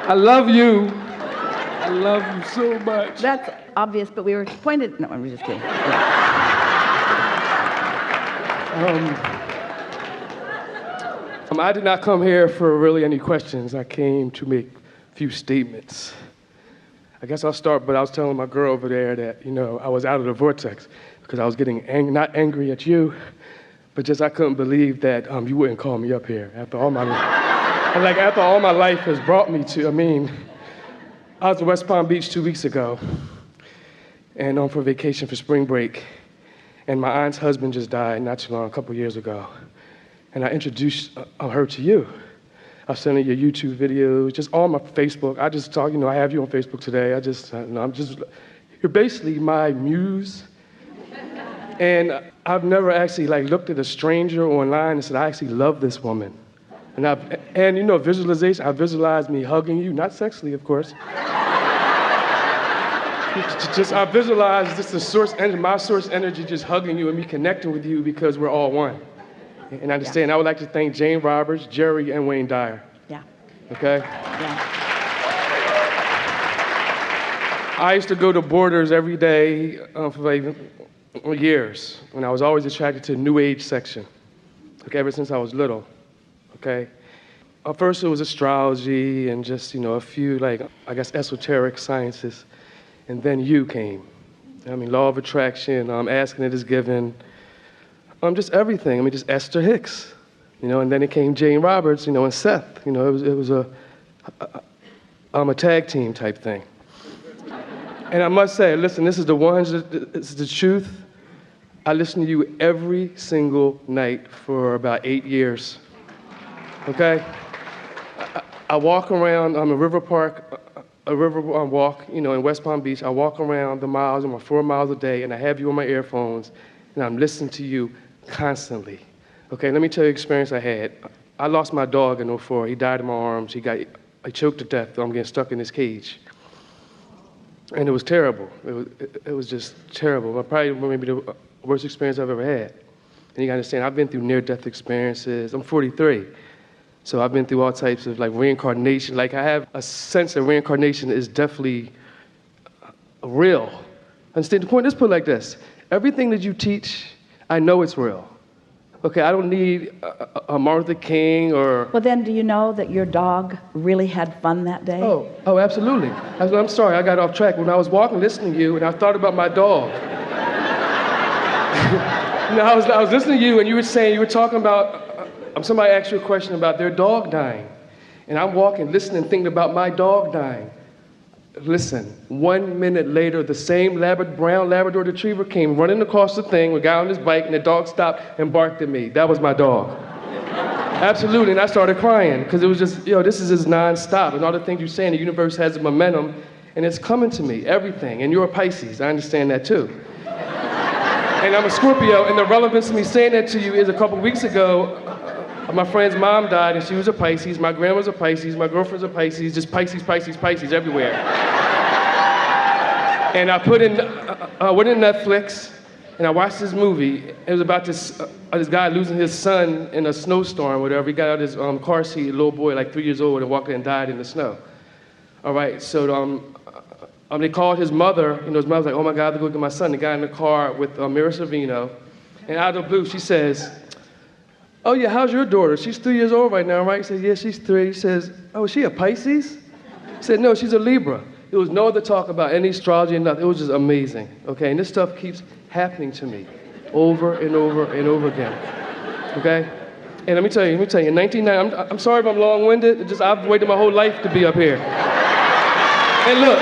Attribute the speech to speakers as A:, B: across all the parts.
A: I love you. I love you so much.
B: That's obvious, but we were pointed. No, I'm just kidding.
A: I did not come here for really any questions. I came to make a few statements. I guess I'll start, but I was telling my girl over there that, I was out of the vortex because I was getting not angry at you, but just I couldn't believe that you wouldn't call me up here after all my after all my life has brought me to. I was in West Palm Beach 2 weeks ago, and for vacation for spring break, and my aunt's husband just died not too long, a couple years ago, and I introduced her to you. I was sending you YouTube videos, just on my Facebook. I just talk, I have you on Facebook today. You're basically my muse. And I've never actually looked at a stranger online and said, I actually love this woman. And visualization, I visualized me hugging you, not sexually, of course. I visualized just the source energy, my source energy just hugging you and me connecting with you because we're all one. And I understand. Yeah. I would like to thank Jane Roberts, Jerry, and Wayne Dyer.
B: Yeah.
A: Okay?
B: Yeah.
A: I used to go to Borders every day for years, and I was always attracted to the New Age section, ever since I was little, okay? First it was astrology and just, a few, esoteric sciences, and then you came. Law of attraction, asking it is given, just everything. Just Esther Hicks, and then it came Jane Roberts, and Seth. It was a tag team type thing. And I must say, listen, this is the truth. I listened to you every single night for about 8 years. Okay? I walk around a river park, walk, in West Palm Beach. I walk around the miles, 4 miles a day, and I have you on my earphones, and I'm listening to you constantly. Okay, let me tell you the experience I had. I lost my dog in 2004. He died in my arms. He choked to death. I'm getting stuck in this cage. And it was terrible. It was just terrible. Probably maybe the worst experience I've ever had. And you gotta understand, I've been through near-death experiences. I'm 43. So I've been through all types of reincarnation. I have a sense that reincarnation is definitely real. Understand the point? Let's put it like this. Everything that you teach, I know it's real. Okay, I don't need a Martin Luther King or...
B: Well, then, do you know that your dog really had fun that day?
A: Oh, absolutely. I'm sorry, I got off track. When I was walking, listening to you, and I thought about my dog. I was listening to you, and you were talking about, somebody asked you a question about their dog dying. And I'm walking, listening, thinking about my dog dying. Listen, 1 minute later, the same brown Labrador retriever came running across the thing, a guy on his bike, and the dog stopped and barked at me. That was my dog. Absolutely, and I started crying, because it was just, this is just nonstop. And all the things you're saying, the universe has momentum, and it's coming to me, everything. And you're a Pisces, I understand that too. And I'm a Scorpio, and the relevance of me saying that to you is a couple weeks ago, my friend's mom died, and she was a Pisces. My grandma's a Pisces. My girlfriend's a Pisces. Just Pisces, Pisces, Pisces everywhere. And I went in Netflix, and I watched this movie. It was about this guy losing his son in a snowstorm, or whatever. He got out of his car seat, a little boy, 3 years old, and walked in and died in the snow. All right, so they called his mother. His mother was like, oh my God, they're going to get my son. The guy in the car with Mira Sorvino. And out of the blue, she says, oh yeah, how's your daughter? She's 3 years old right now, right? He said, yeah, she's 3. He says, oh, is she a Pisces? He said, no, she's a Libra. There was no other talk about any astrology or nothing. It was just amazing, okay? And this stuff keeps happening to me over and over and over again, okay? And let me tell you, in 1990, I'm sorry if I'm long-winded, I've waited my whole life to be up here. And look.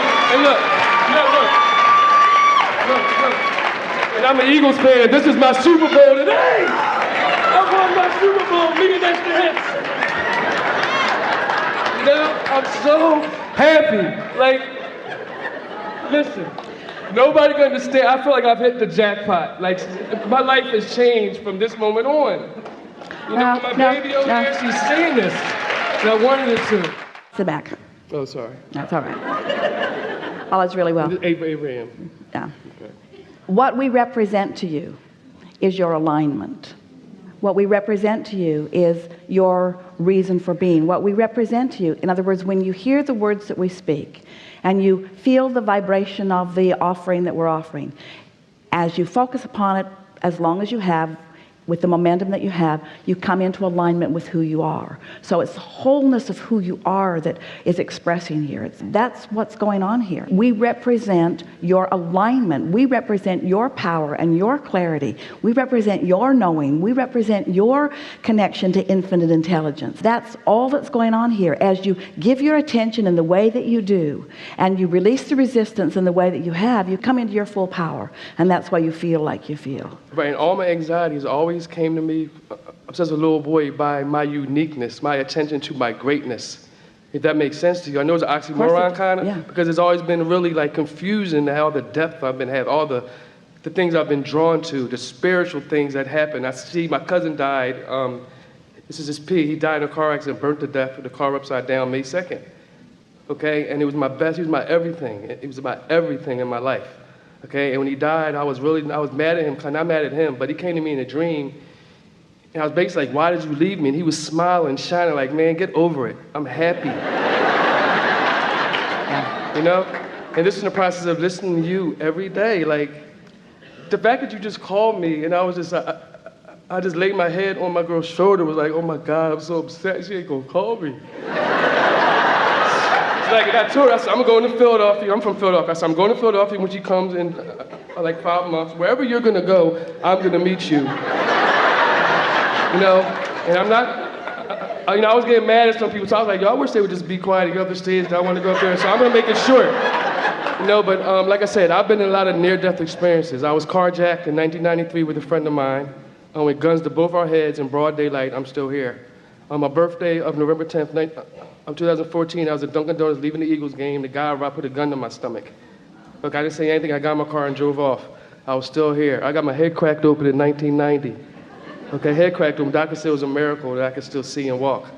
A: And I'm an Eagles fan, this is my Super Bowl today! I won my Super Bowl, me and Esther Hicks. I'm so happy. Listen, nobody can understand. I feel like I've hit the jackpot. My life has changed from this moment on. My baby over there, she's saying this. And I wanted it to.
B: Sit back.
A: Oh, sorry.
B: That's all right. All is really well.
A: 8 a.m.
B: Yeah.
A: Okay.
B: What we represent to you is your alignment. What we represent to you is your reason for being. What we represent to you, in other words, when you hear the words that we speak and you feel the vibration of the offering that we're offering, as you focus upon it, as long as you have, with the momentum that you have, you come into alignment with who you are. So it's the wholeness of who you are that is expressing here. That's what's going on here. We represent your alignment. We represent your power and your clarity. We represent your knowing. We represent your connection to infinite intelligence. That's all that's going on here. As you give your attention in the way that you do, and you release the resistance in the way that you have, you come into your full power. And that's why you feel like you feel.
A: Right, and all my anxieties always came to me, as a little boy, by my uniqueness, my attention to my greatness. If that makes sense to you. I know it's an oxymoron kind of,
B: yeah.
A: because it's always been really like confusing how the depth I've been having, all the things I've been drawn to, the spiritual things that happen. I see my cousin died, this is his P, he died in a car accident, burnt to death with the car upside down May 2nd. Okay, and it was my best, he was my everything. It was about everything in my life. Okay, and when he died, I was mad at him, not mad at him, but he came to me in a dream, and I was basically like, why did you leave me? And he was smiling, shining, like, man, get over it. I'm happy. You know? And this is in the process of listening to you every day. Like, the fact that you just called me, and I was just, I just laid my head on my girl's shoulder, was like, oh my God, I'm so upset, she ain't gonna call me. Like, and I told her, I said, I'm going to Philadelphia. I'm from Philadelphia. I said, I'm going to Philadelphia when she comes in like 5 months. Wherever you're going to go, I'm going to meet you. You know, and I'm not, I was getting mad at some people. So I was like, yo, I wish they would just be quiet and get off the stage. I want to go up there. So I'm going to make it short. You know, but like I said, I've been in a lot of near-death experiences. I was carjacked in 1993 with a friend of mine with guns to both our heads in broad daylight. I'm still here. On my birthday of November 10th, 2014, I was at Dunkin' Donuts leaving the Eagles game. The guy put a gun to my stomach. Look, I didn't say anything. I got in my car and drove off. I was still here. I got my head cracked open in 1990. Okay, head cracked open. Doctor said it was a miracle that I could still see and walk.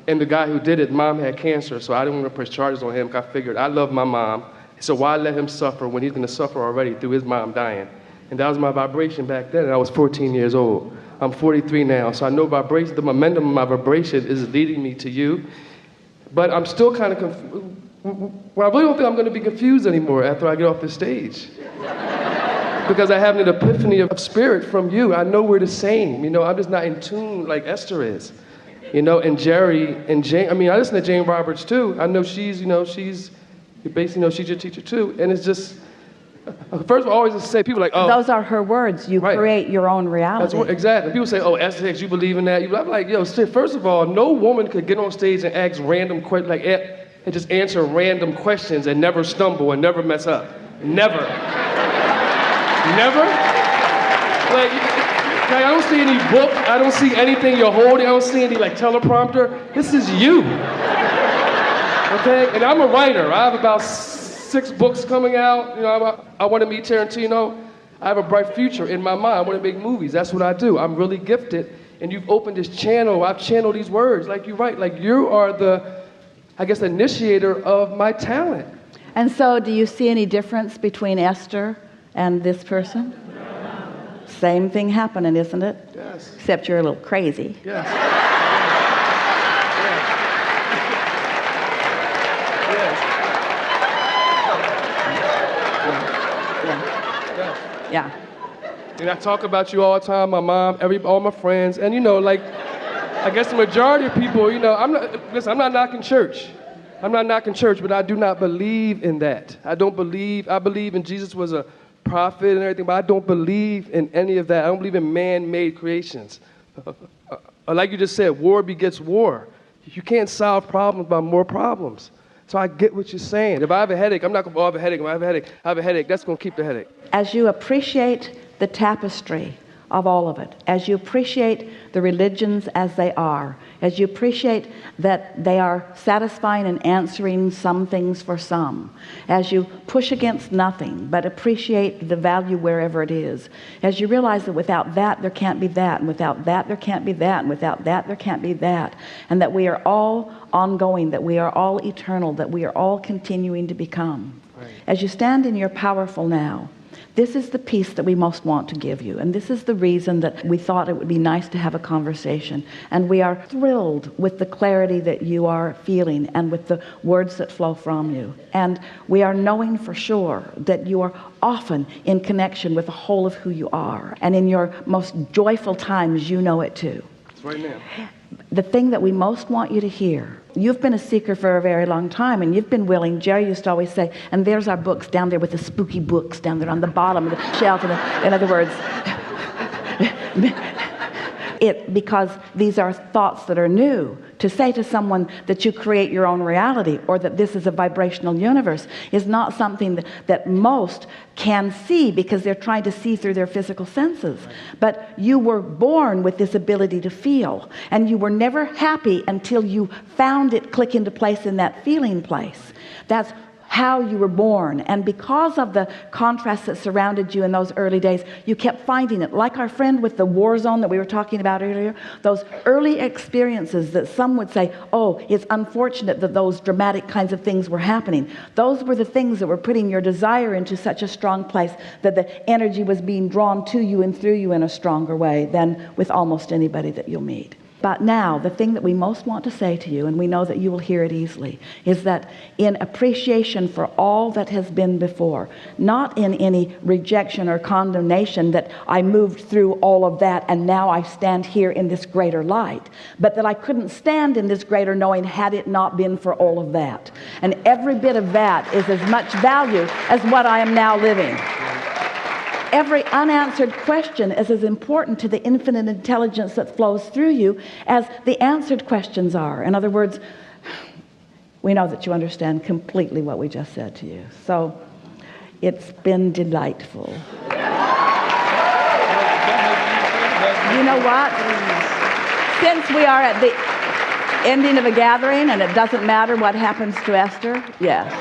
A: And the guy who did it, mom had cancer, so I didn't want to press charges on him because I figured I love my mom, so why let him suffer when he's going to suffer already through his mom dying? And that was my vibration back then, and I was 14 years old. I'm 43 now, so I know vibration, the momentum of my vibration is leading me to you. But I'm still kind of confused. Well, I really don't think I'm going to be confused anymore after I get off the stage. Because I have an epiphany of spirit from you. I know we're the same. You know, I'm just not in tune like Esther is. You know, and Jerry and Jane. I mean, I listen to Jane Roberts too. I know she's basically, she's your teacher too. And it's just, first of all, I always say, people like, oh.
B: Those are her words. You
A: right.
B: create your own reality.
A: That's exactly. People say, oh, Esther Hicks, you believe in that? I'm like, yo, first of all, no woman could get on stage and ask random questions, like, and just answer random questions and never stumble and never mess up. Never. Never? Like, I don't see any book. I don't see anything you're holding. I don't see any, like, teleprompter. This is you. Okay? And I'm a writer. I have about 6 books coming out. You know, I want to meet Tarantino. I have a bright future in my mind. I want to make movies. That's what I do. I'm really gifted. And you've opened this channel. I've channeled these words. Like you write. Like you are the, I guess, initiator of my talent.
B: And so do you see any difference between Esther and this person? Same thing happening, isn't it?
A: Yes.
B: Except you're a little crazy.
A: Yes.
B: Yeah.
A: And I talk about you all the time, my mom, all my friends, and you know, like, I guess the majority of people, you know, I'm not knocking church. I'm not knocking church, but I do not believe in that. I believe in Jesus was a prophet and everything, but I don't believe in any of that. I don't believe in man-made creations. Like you just said, war begets war. You can't solve problems by more problems. So I get what you're saying. If I have a headache, I'm not going to I have a headache. If I have a headache, that's going to keep the headache.
B: As you appreciate the tapestry of all of it, as you appreciate the religions as they are, as you appreciate that they are satisfying and answering some things for some, as you push against nothing but appreciate the value wherever it is, as you realize that without that there can't be that, and without that there can't be that, and without that there can't be that, and that we are all ongoing, that we are all eternal, that we are all continuing to become. Right. As you stand in your powerful now, This is the peace that we most want to give you. And this is the reason that we thought it would be nice to have a conversation. And we are thrilled with the clarity that you are feeling and with the words that flow from you. And we are knowing for sure that you are often in connection with the whole of who you are. And in your most joyful times, you know it too.
A: It's right now.
B: The thing that we most want you to hear, you've been a seeker for a very long time, and you've been willing. Jerry used to always say, and there's our books down there with the spooky books down there on the bottom of the shelf. In other words, because these are thoughts that are new. To say to someone that you create your own reality or that this is a vibrational universe is not something that most can see, because they're trying to see through their physical senses. But you were born with this ability to feel, and you were never happy until you found it click into place in that feeling place. That's how you were born. And because of the contrast that surrounded you in those early days, you kept finding it. Like our friend with the war zone that we were talking about earlier, those early experiences that some would say, oh, it's unfortunate that those dramatic kinds of things were happening. Those were the things that were putting your desire into such a strong place that the energy was being drawn to you and through you in a stronger way than with almost anybody that you'll meet. But now, the thing that we most want to say to you, and we know that you will hear it easily, is that in appreciation for all that has been before, not in any rejection or condemnation that I moved through all of that and now I stand here in this greater light, but that I couldn't stand in this greater knowing had it not been for all of that. And every bit of that is as much value as what I am now living. Every unanswered question is as important to the infinite intelligence that flows through you as the answered questions are. In other words, we know that you understand completely what we just said to you. So it's been delightful. You know what? Since we are at the ending of a gathering and it doesn't matter what happens to Esther, yes.